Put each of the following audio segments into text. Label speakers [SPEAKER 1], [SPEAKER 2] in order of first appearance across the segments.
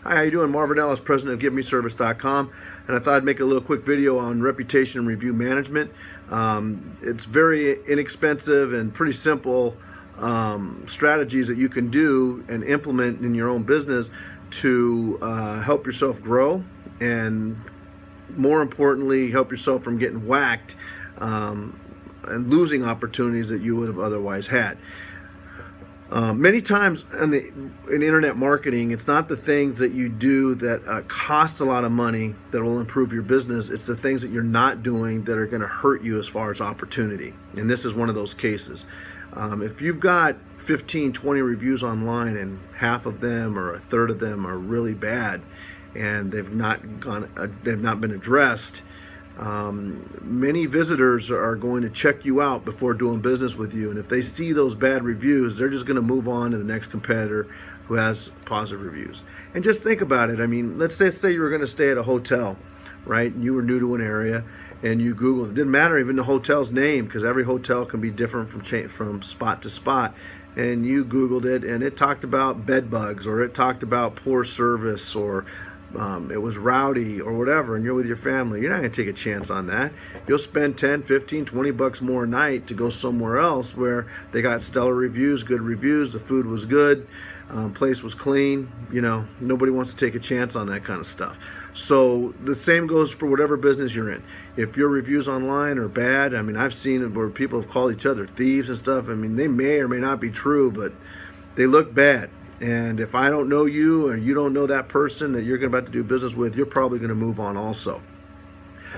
[SPEAKER 1] Hi, how you doing? Marvin Ellis, president of givemeservice.com, and I thought I'd make a little quick video on reputation and review management. It's very inexpensive and pretty simple strategies that you can do and implement in your own business to help yourself grow and, more importantly, help yourself from getting whacked and losing opportunities that you would have otherwise had. Many times in internet marketing, it's not the things that you do that cost a lot of money that will improve your business. It's the things that you're not doing that are going to hurt you as far as opportunity. And this is one of those cases. If you've got 15, 20 reviews online and half of them or a third of them are really bad and they've not been addressed, many visitors are going to check you out before doing business with you, and if they see those bad reviews, they're just going to move on to the next competitor who has positive reviews. And just think about it. I mean, let's say you were going to stay at a hotel, right? And you were new to an area and you Googled. It didn't matter even the hotel's name, because every hotel can be different from spot to spot. And you Googled it and it talked about bed bugs, or it talked about poor service, or it was rowdy or whatever, and you're with your family. You're not going to take a chance on that. You'll spend 10, 15, 20 bucks more a night to go somewhere else where they got stellar reviews, good reviews, the food was good, place was clean. You know, nobody wants to take a chance on that kind of stuff. So the same goes for whatever business you're in. If your reviews online are bad, I mean, I've seen it where people have called each other thieves and stuff. I mean, they may or may not be true, but they look bad. And if I don't know you or you don't know that person that you're about to do business with, you're probably going to move on also.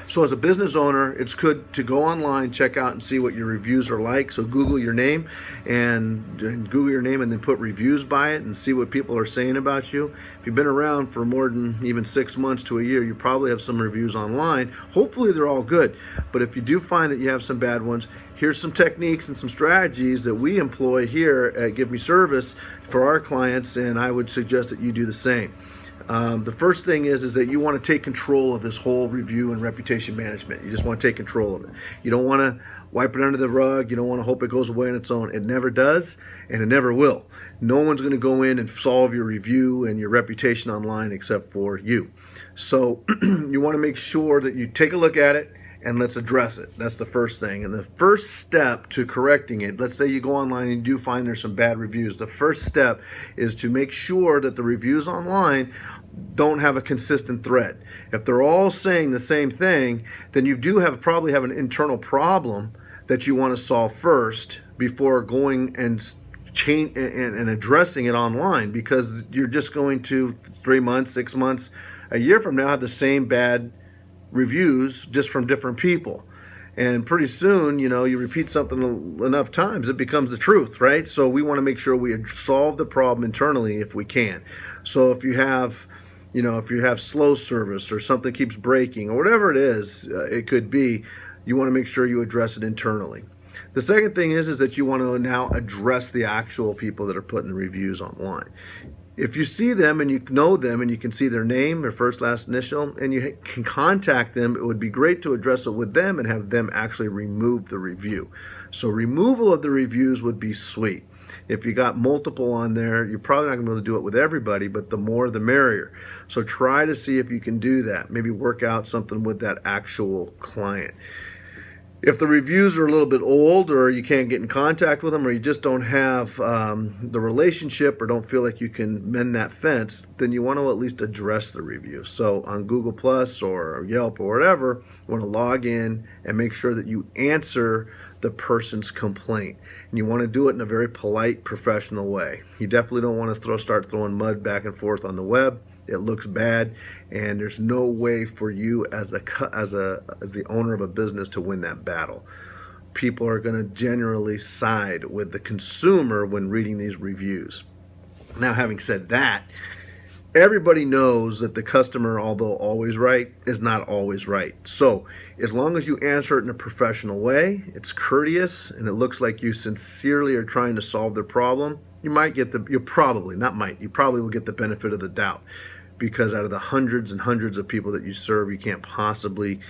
[SPEAKER 1] So as a business owner, it's good to go online, check out and see what your reviews are like. So Google your name and Google your name and then put reviews by it and see what people are saying about you. If you've been around for more than even 6 months to a year, you probably have some reviews online. Hopefully they're all good. But if you do find that you have some bad ones, here's some techniques and some strategies that we employ here at Give Me Service for our clients, and I would suggest that you do the same. The first thing is that you want to take control of this whole review and reputation management. You just want to take control of it. You don't want to wipe it under the rug. You don't want to hope it goes away on its own. It never does, and it never will. No one's going to go in and solve your review and your reputation online except for you. So you want to make sure that you take a look at it and let's address it. That's the first thing. And the first step to correcting it, let's say you go online and you do find there's some bad reviews. The first step is to make sure that the reviews online don't have a consistent thread. If they're all saying the same thing, then you do probably have an internal problem that you want to solve first before going and change and addressing it online, because you're just going to 3 months, 6 months, a year from now have the same bad reviews just from different people. And pretty soon, you know, you repeat something enough times, it becomes the truth, right? So we want to make sure we solve the problem internally if we can. So if you have, you know, if you have slow service or something keeps breaking or whatever it is, it could be, you want to make sure you address it internally. The second thing is that you want to now address the actual people that are putting the reviews online. If you see them and you know them and you can see their name, their first, last initial, and you can contact them, it would be great to address it with them and have them actually remove the review. So removal of the reviews would be sweet. If you got multiple on there, you're probably not going to be able to do it with everybody, but the more the merrier. So try to see if you can do that. Maybe work out something with that actual client. If the reviews are a little bit old, or you can't get in contact with them, or you just don't have the relationship or don't feel like you can mend that fence, then you want to at least address the review. So on Google Plus or Yelp or whatever, you want to log in and make sure that you answer the person's complaint. And you want to do it in a very polite, professional way. You definitely don't want to start throwing mud back and forth on the web. It looks bad, and there's no way for you as the owner of a business to win that battle. People are going to generally side with the consumer when reading these reviews. Now, having said that, everybody knows that the customer, although always right, is not always right. So as long as you answer it in a professional way, it's courteous, and it looks like you sincerely are trying to solve their problem, you probably will get the benefit of the doubt. Because out of the hundreds and hundreds of people that you serve, you can't possibly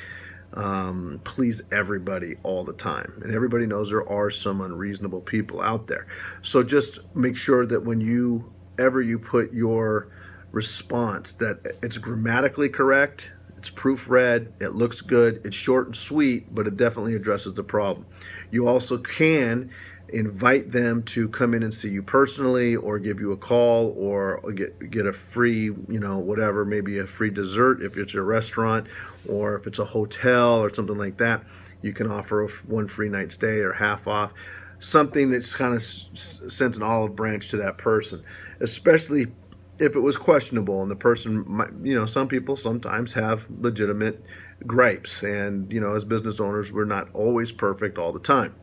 [SPEAKER 1] please everybody all the time. And everybody knows there are some unreasonable people out there. So just make sure that whenever you put your response, that it's grammatically correct, it's proofread, it looks good, it's short and sweet, but it definitely addresses the problem. You also can invite them to come in and see you personally, or give you a call, or get a free, whatever, maybe a free dessert if it's a restaurant, or if it's a hotel or something like that. You can offer one free night stay or half off, something that's kind of sent an olive branch to that person, especially if it was questionable and the person might, some people sometimes have legitimate gripes, and as business owners, we're not always perfect all the time.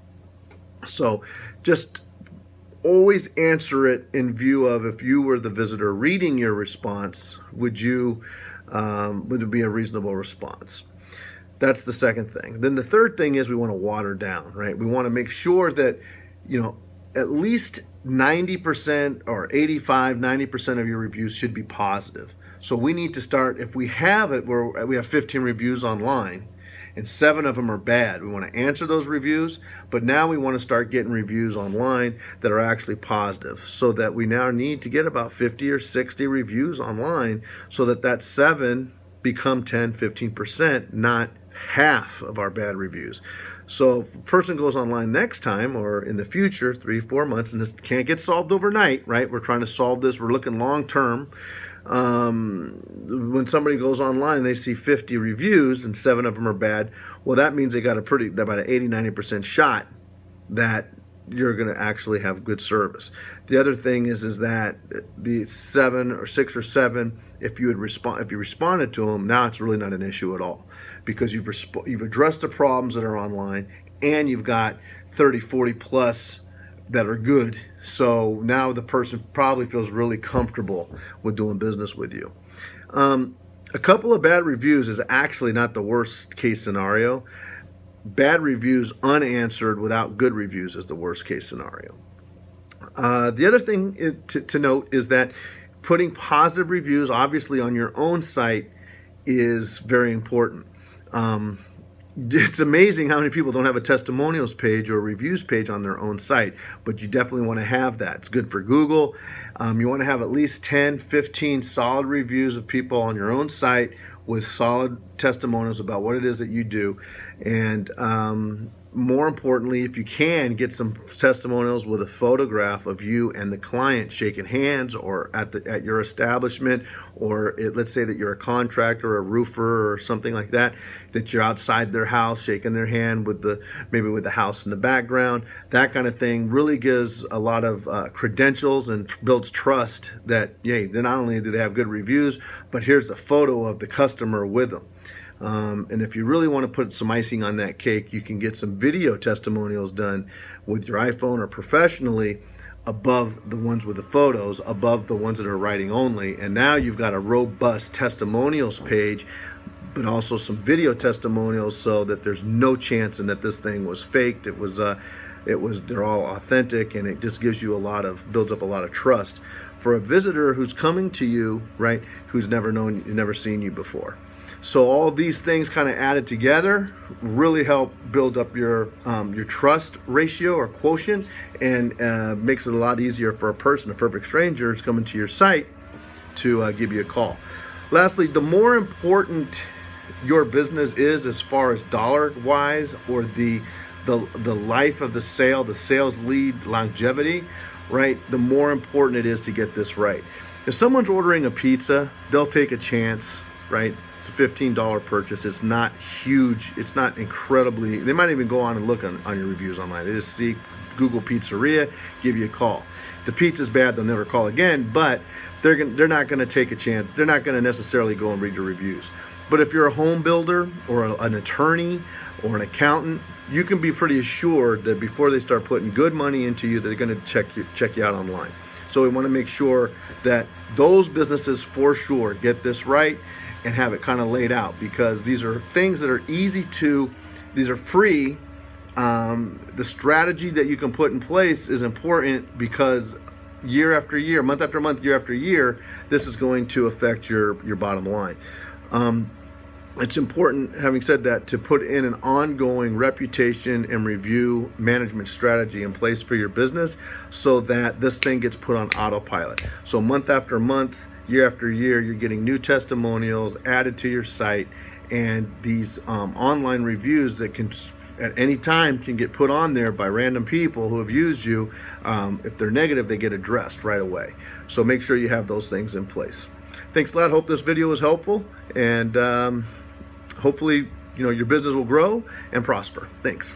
[SPEAKER 1] So just always answer it in view of, if you were the visitor reading your response, would it be a reasonable response? That's the second thing. Then the third thing is we want to water down, right? We want to make sure that, at least 90% or 85, 90% of your reviews should be positive. So we need to start, if we have it where we have 15 reviews online and 7 of them are bad, we want to answer those reviews, but now we want to start getting reviews online that are actually positive, so that we now need to get about 50 or 60 reviews online, so that 7 become 10, 15%, not half of our bad reviews. So if a person goes online next time or in the future, 3-4 months, and this can't get solved overnight, right? We're trying to solve this. We're looking long term. When somebody goes online and they see 50 reviews and 7 of them are bad, well, that means they got about an 80-90% shot that you're going to actually have good service. The other thing is that the 6 or 7, if you responded to them, now it's really not an issue at all, because you've addressed the problems that are online, and you've got 30, 40 plus that are good. So now the person probably feels really comfortable with doing business with you. A couple of bad reviews is actually not the worst case scenario. Bad reviews unanswered without good reviews is the worst case scenario. The other thing to note is that putting positive reviews, obviously, on your own site is very important. It's amazing how many people don't have a testimonials page or a reviews page on their own site, but you definitely want to have that. It's good for Google. You want to have at least 10, 15 solid reviews of people on your own site with solid testimonials about what it is that you do. And more importantly, if you can, get some testimonials with a photograph of you and the client shaking hands, or at your establishment, or let's say that you're a contractor, a roofer, or something like that, that you're outside their house shaking their hand maybe with the house in the background. That kind of thing really gives a lot of credentials and builds trust that, yay, not only do they have good reviews, but here's a photo of the customer with them. And if you really want to put some icing on that cake, you can get some video testimonials done with your iPhone or professionally, above the ones with the photos, above the ones that are writing only. And now you've got a robust testimonials page, but also some video testimonials, so that there's no chance in that this thing was faked. They're all authentic, and it just builds up a lot of trust for a visitor who's coming to you, right, who's never seen you before. So all these things kind of added together really help build up your trust ratio or quotient, and makes it a lot easier for a perfect stranger who's coming to your site, to give you a call. Lastly, the more important your business is as far as dollar wise, or the life of the sale, the sales lead longevity, right, the more important it is to get this right. If someone's ordering a pizza, they'll take a chance, right? It's a $15 purchase. It's not huge. It's not incredibly, they might even go on and look on your reviews online. They just see Google Pizzeria, give you a call. If the pizza's bad, they'll never call again, but they're not going to take a chance. They're not going to necessarily go and read your reviews. But if you're a home builder or an attorney or an accountant, you can be pretty assured that before they start putting good money into you, they're going to check you out online. So we want to make sure that those businesses for sure get this right and have it kind of laid out, because these are things that are these are free. The strategy that you can put in place is important, because year after year, month after month, year after year, this is going to affect your bottom line. It's important, having said that, to put in an ongoing reputation and review management strategy in place for your business, so that this thing gets put on autopilot. So month after month, year after year, you're getting new testimonials added to your site, and these online reviews that can at any time can get put on there by random people who have used you. If they're negative, they get addressed right away. So make sure you have those things in place. Thanks a lot. Hope this video was helpful, and hopefully your business will grow and prosper. Thanks.